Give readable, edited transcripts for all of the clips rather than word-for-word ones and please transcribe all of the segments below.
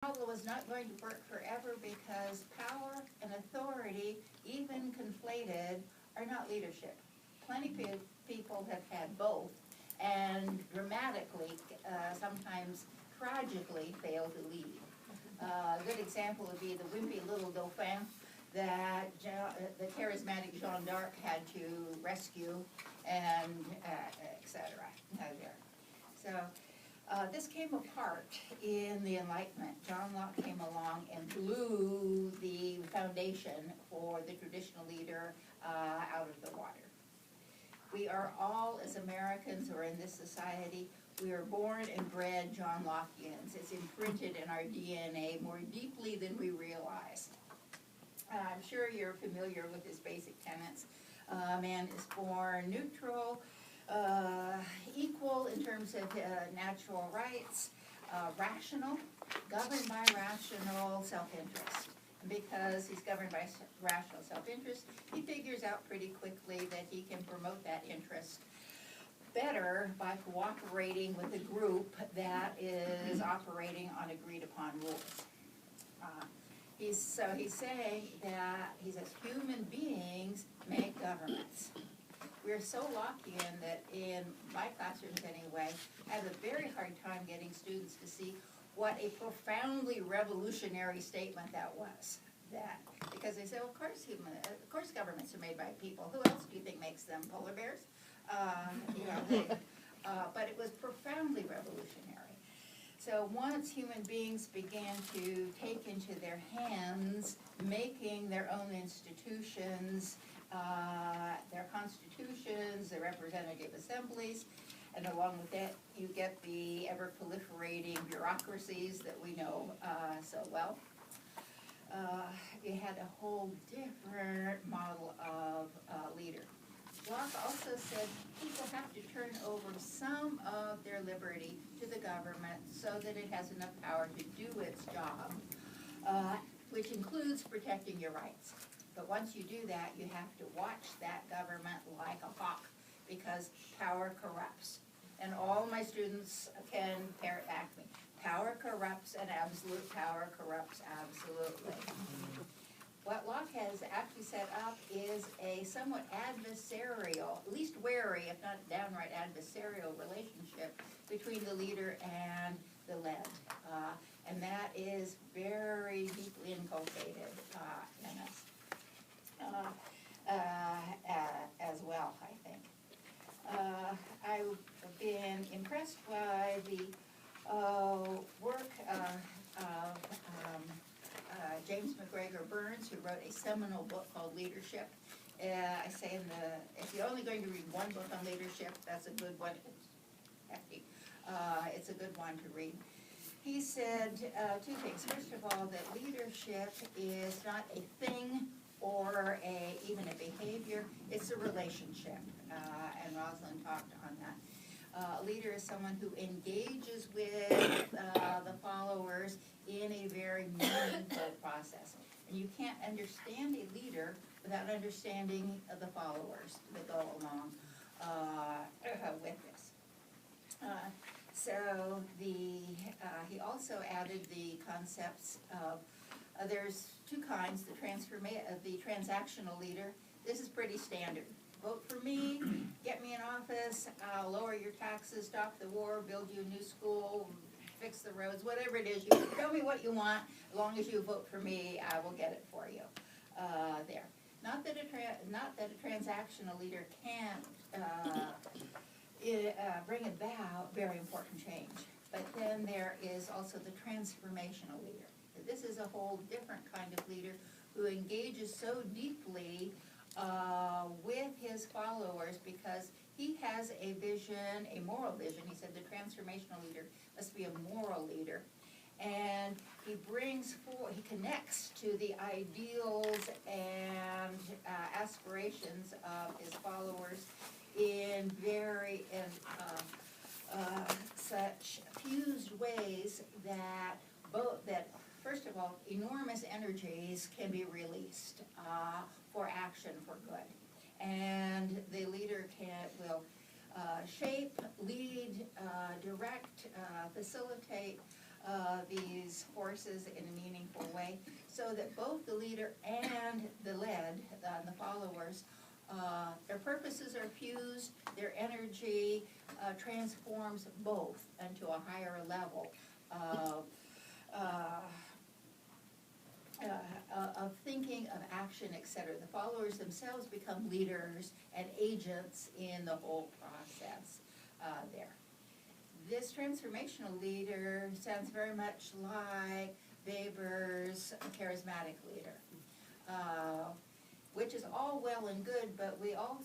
model was not going to work forever because power and authority, even conflated, are not leadership. Plenty of people have had both and dramatically, sometimes tragically, failed to lead. A good example would be the wimpy little Dauphin that the charismatic Jeanne d'Arc had to rescue, and etc. So this came apart in the Enlightenment. John Locke came along and blew the foundation for the traditional leader out of the water. We are all, as Americans who are in this society, we are born and bred John Lockeans. It's imprinted in our DNA more deeply than we realize. I'm sure you're familiar with his basic tenets. Man is born neutral, equal in terms of natural rights, rational, governed by rational self-interest. And because he's governed by rational self-interest, he figures out pretty quickly that he can promote that interest better by cooperating with a group that is operating on agreed-upon rules. He's saying that he says human beings make governments. We're so Lockean that in my classrooms anyway, I have a very hard time getting students to see what a profoundly revolutionary statement that was. Because they say, well, of course governments are made by people. Who else do you think makes them? Polar bears? But it was profoundly revolutionary. So once human beings began to take into their hands making their own institutions, their constitutions, their representative assemblies, and along with that you get the ever-proliferating bureaucracies that we know so well. You had a whole different model of leader. Locke also said people have to turn over some of their liberty to the government so that it has enough power to do its job, which includes protecting your rights. But once you do that, you have to watch that government like a hawk, because power corrupts. And all my students can parrot back to me. Power corrupts, and absolute power corrupts absolutely. What Locke has actually set up is a somewhat adversarial, at least wary, if not downright adversarial relationship between the leader and the led. And that is very deeply inculcated in us as well, I think. I've been impressed by the work of James McGregor Burns, who wrote a seminal book called Leadership. I say if you're only going to read one book on leadership, that's a good one. It's hefty. It's a good one to read. He said two things. First of all, that leadership is not a thing or even a behavior. It's a relationship, and Rosalind talked on that. A leader is someone who engages with the followers in a very meaningful process. And you can't understand a leader without understanding the followers that go along with this. So he also added the concepts of, there's two kinds, the transactional leader. This is pretty standard. Vote for me, get me in office, I'll lower your taxes, stop the war, build you a new school, fix the roads, whatever it is. You tell me what you want, as long as you vote for me, I will get it for you. There. Not that a transactional leader can't bring about very important change, but then there is also the transformational leader. This is a whole different kind of leader who engages so deeply with his followers because he has a vision, a moral vision. He said the transformational leader must be a moral leader. And he connects to the ideals and aspirations of his followers in such fused ways that first of all, enormous energies can be released for action for good. And the leader will shape, lead, direct, facilitate these forces in a meaningful way, so that both the leader and the led, the followers, their purposes are fused, their energy transforms both into a higher level of thinking, of action, etc. The followers themselves become leaders and agents in the whole process there. This transformational leader sounds very much like Weber's charismatic leader, which is all well and good, but we all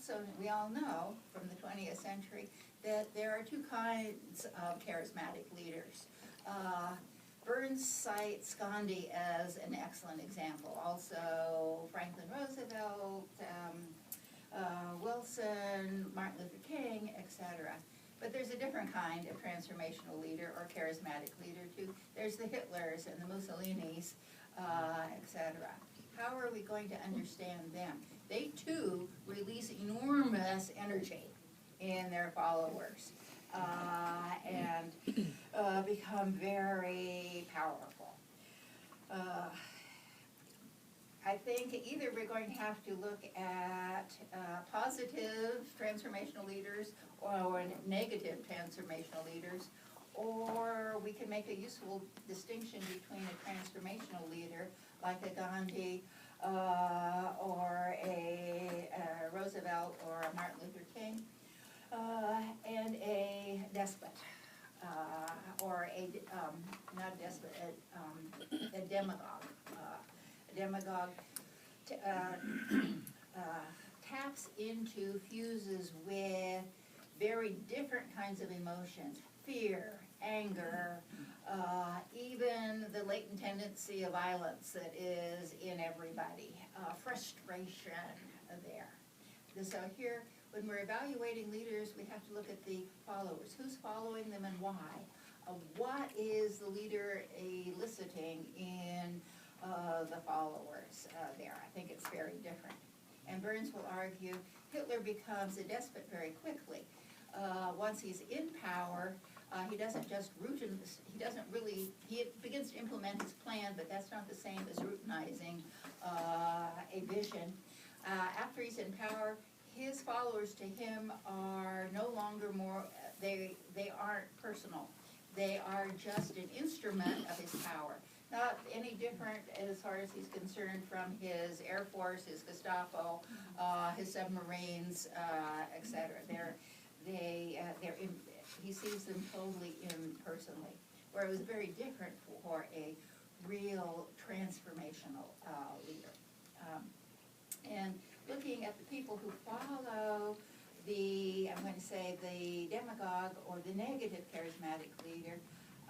know from the 20th century that there are two kinds of charismatic leaders. Burns cites Gandhi as an excellent example. Also, Franklin Roosevelt, Wilson, Martin Luther King, etc. But there's a different kind of transformational leader or charismatic leader too. There's the Hitlers and the Mussolinis, etc. How are we going to understand them? They too release enormous energy in their followers and become very powerful. I think either we're going to have to look at positive transformational leaders or negative transformational leaders, or we can make a useful distinction between a transformational leader like a Gandhi or a Roosevelt or a Martin Luther King and a despot or not a despot, a demagogue. A demagogue taps into, fuses with very different kinds of emotions: fear, anger, even the latent tendency of violence that is in everybody, frustration there. So here, when we're evaluating leaders, we have to look at the followers. Who's following them and why? What is the leader eliciting in the followers there? I think it's very different. And Burns will argue Hitler becomes a despot very quickly. Once he's in power, he doesn't just he begins to implement his plan, but that's not the same as routinizing a vision. After he's in power, his followers to him are no longer they aren't personal. They are just an instrument of his power. Not any different as far as he's concerned from his Air Force, his Gestapo, his submarines, etc. He sees them totally impersonally, where it was very different for a real transformational leader. And looking at the people who follow I'm going to say the demagogue or the negative charismatic leader,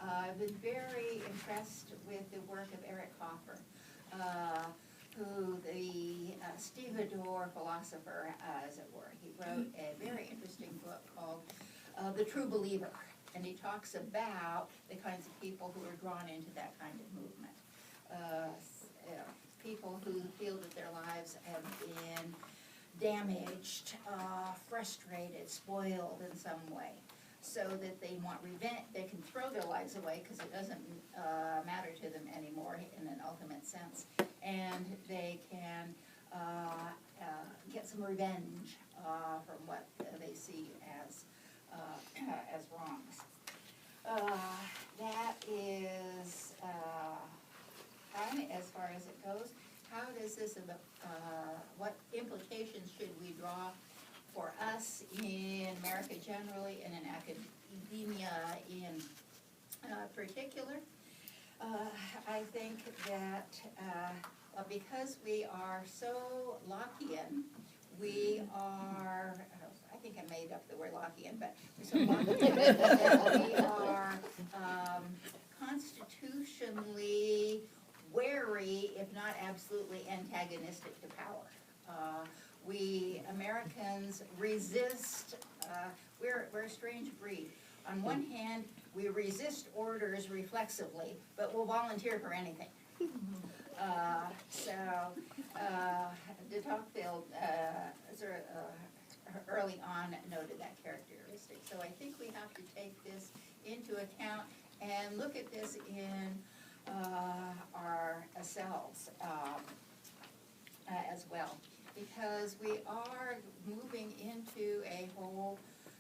I've been very impressed with the work of Eric Hoffer, who the stevedore philosopher, as it were. He wrote a very interesting book called The True Believer, and he talks about the kinds of people who are drawn into that kind of movement. People who feel that their lives have been damaged, frustrated, spoiled in some way, so that they want revenge. They can throw their lives away because it doesn't matter to them anymore in an ultimate sense, and they can get some revenge from what they see as wrongs. That is as far as it goes. How does this, what implications should we draw for us in America generally and in academia in particular? I think that because we are so Lockean, we are, I think I made up the word Lockean, but we're so Lockean that we are constitutionally wary, if not absolutely antagonistic to power. We Americans resist, we're a strange breed. On one hand, we resist orders reflexively, but we'll volunteer for anything. De Tocqueville early on noted that characteristic. So I think we have to take this into account and look at this in ourselves as well, because we are moving into a whole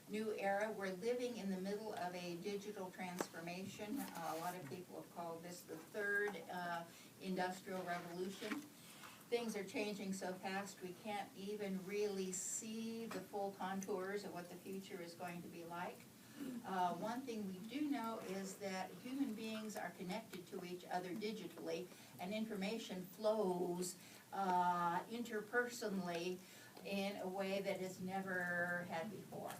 new era. We're living in the middle of a digital transformation. A lot of people have called this the third industrial revolution. Things are changing so fast we can't even really see the full contours of what the future is going to be like. One thing we do know is that human beings are connected to each other digitally, and information flows interpersonally in a way that has never had before.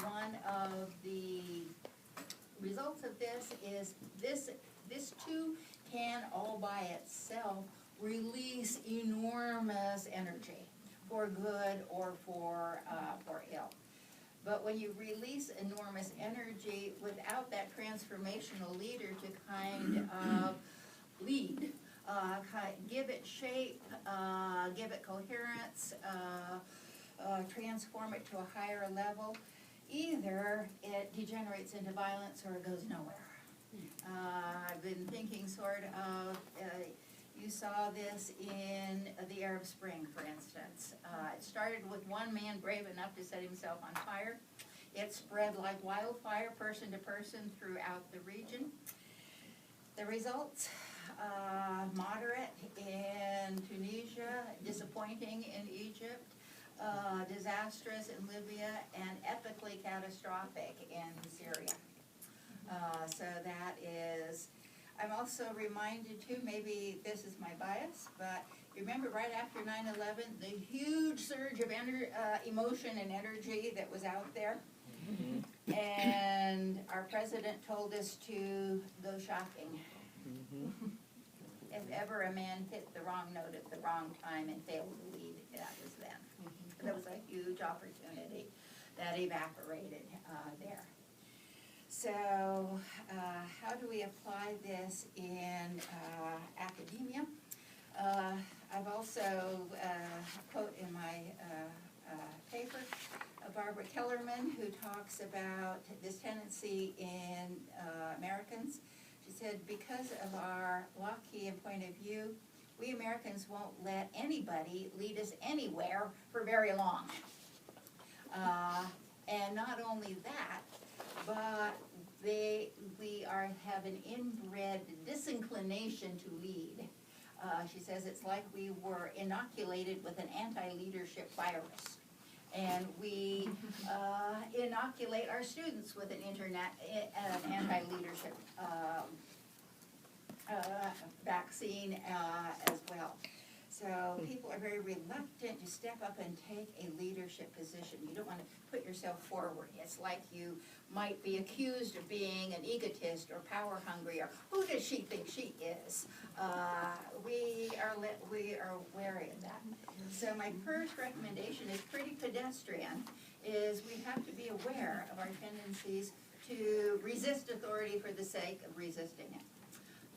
One of the results of this is this too can all by itself release enormous energy for good or for ill. But when you release enormous energy without that transformational leader to kind of lead, give it shape, give it coherence, transform it to a higher level, either it degenerates into violence or it goes nowhere. I've been thinking sort of, you saw this in the Arab Spring, for instance. It started with one man brave enough to set himself on fire. It spread like wildfire, person to person, throughout the region. The results, moderate in Tunisia, disappointing in Egypt, disastrous in Libya, and epically catastrophic in Syria. So that is, I'm also reminded too, maybe this is my bias, but you remember right after 9/11, the huge surge of emotion and energy that was out there? Mm-hmm. And our president told us to go shopping. Mm-hmm. If ever a man hit the wrong note at the wrong time and failed to lead, that was then. Mm-hmm. There was a huge opportunity that evaporated there. So how do we apply this in academia? I've also quote in my paper Barbara Kellerman, who talks about this tendency in Americans. She said, because of our Lockean point of view, we Americans won't let anybody lead us anywhere for very long. And not only that, but we have an inbred disinclination to lead. She says it's like we were inoculated with an anti-leadership virus. And we inoculate our students with an anti-leadership vaccine as well. So people are very reluctant to step up and take a leadership position. You don't want to put yourself forward. It's like you might be accused of being an egotist or power hungry, or who does she think she is? We are wary of that. So my first recommendation is pretty pedestrian, is we have to be aware of our tendencies to resist authority for the sake of resisting it.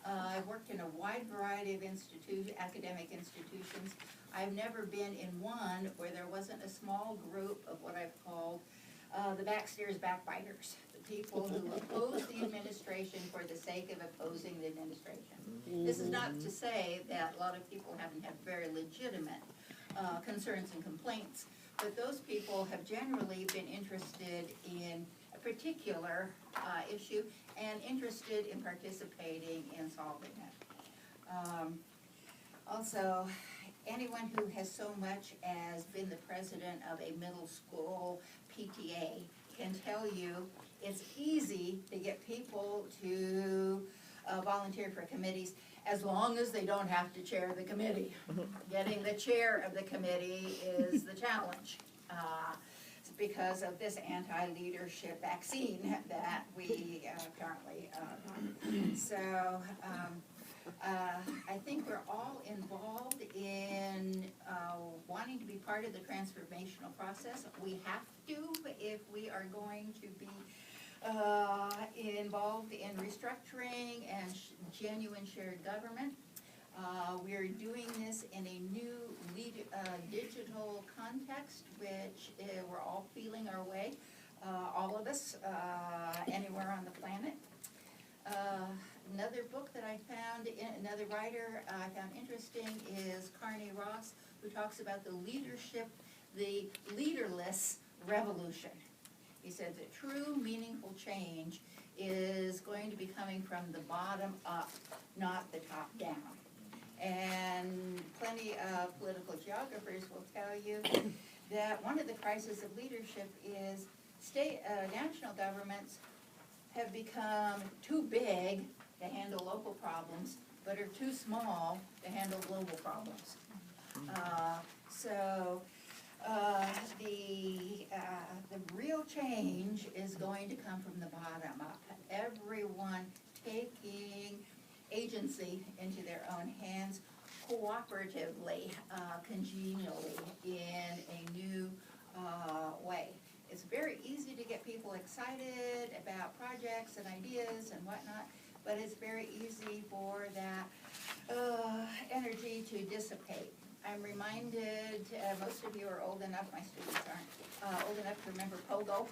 I've worked in a wide variety of academic institutions. I've never been in one where there wasn't a small group of what I've called the backstairs backbiters, the people who oppose the administration for the sake of opposing the administration. Mm-hmm. This is not to say that a lot of people haven't had very legitimate concerns and complaints, but those people have generally been interested in a particular issue and interested in participating in solving it. Also, anyone who has so much as been the president of a middle school PTA can tell you it's easy to get people to volunteer for committees as long as they don't have to chair the committee. Getting the chair of the committee is the challenge. Because of this anti-leadership vaccine that we currently So I think we're all involved in wanting to be part of the transformational process. We have to if we are going to be involved in restructuring and genuine shared government. We are doing this in a new digital context, which we're all feeling our way, all of us, anywhere on the planet. Another book that I found, another writer I found interesting is Carney Ross, who talks about the leaderless revolution. He said that true meaningful change is going to be coming from the bottom up, not the top down. And plenty of political geographers will tell you that one of the crises of leadership is national governments have become too big to handle local problems, but are too small to handle global problems. The real change is going to come from the bottom up. Everyone taking agency into their own hands, cooperatively, congenially, in a new way. It's very easy to get people excited about projects and ideas and whatnot, but it's very easy for that energy to dissipate. I'm reminded, most of you are old enough, my students aren't, old enough to remember Pogo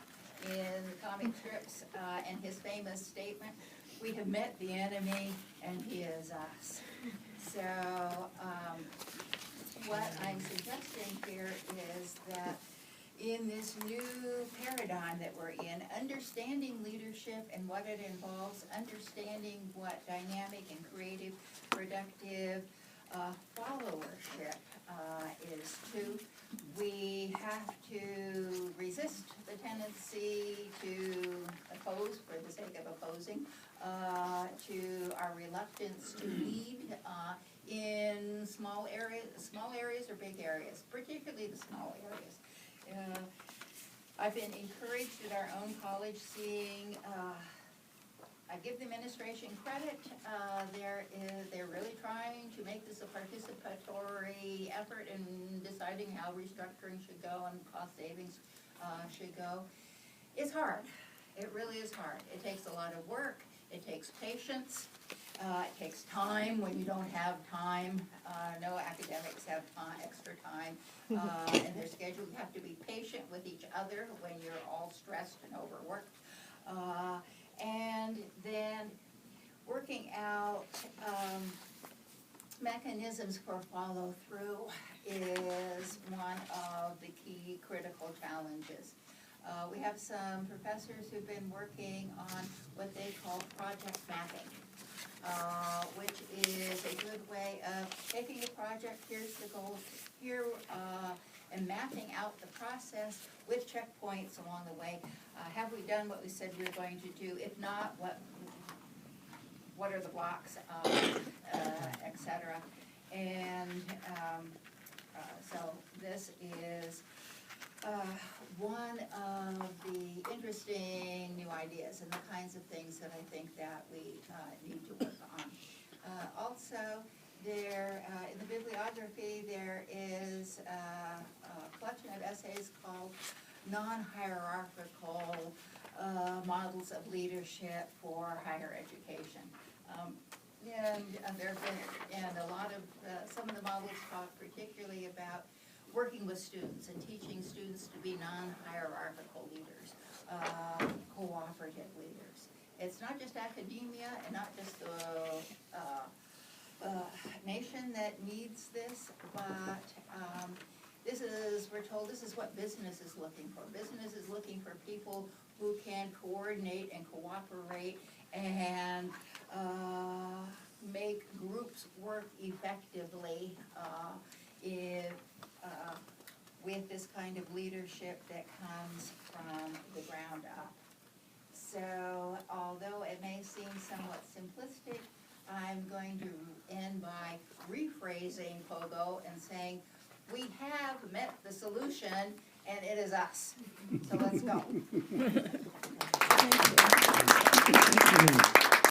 in the comic strips, and his famous statement, "We have met the enemy and he is us." So what I'm suggesting here is that in this new paradigm that we're in, understanding leadership and what it involves, understanding what dynamic and creative, productive followership is too, we have to resist the tendency to oppose for the sake of opposing, to our reluctance to lead in small areas or big areas, particularly the small areas. I've been encouraged at our own college seeing, I give the administration credit, they're really trying to make this a participatory effort in deciding how restructuring should go and cost savings should go. It's hard, it really is hard. It takes a lot of work, it takes patience, it takes time when you don't have time. No academics have extra time in their schedule. You have to be patient with each other when you're all stressed and overworked. And then working out mechanisms for follow-through is one of the key critical challenges. We have some professors who've been working on what they call project mapping, which is a good way of taking a project, here's the goals, here, and mapping out the process with checkpoints along the way. Have we done what we said we were going to do? If not, what are the blocks, et cetera. And so this is one of the interesting new ideas and the kinds of things that I think that we need to work on. Also, there in the bibliography there is a collection of essays called Non-Hierarchical Models of Leadership for Higher Education. And there have been, and a lot of, some of the models talk particularly about working with students and teaching students to be non-hierarchical leaders, cooperative leaders. It's not just academia and not just the nation that needs this, but this is, we're told, this is what business is looking for. Business is looking for people who can coordinate and cooperate and make groups work effectively with this kind of leadership that comes from the ground up. So although it may seem somewhat simplistic, I'm going to end by rephrasing Pogo and saying, we have met the solution and it is us. So let's go.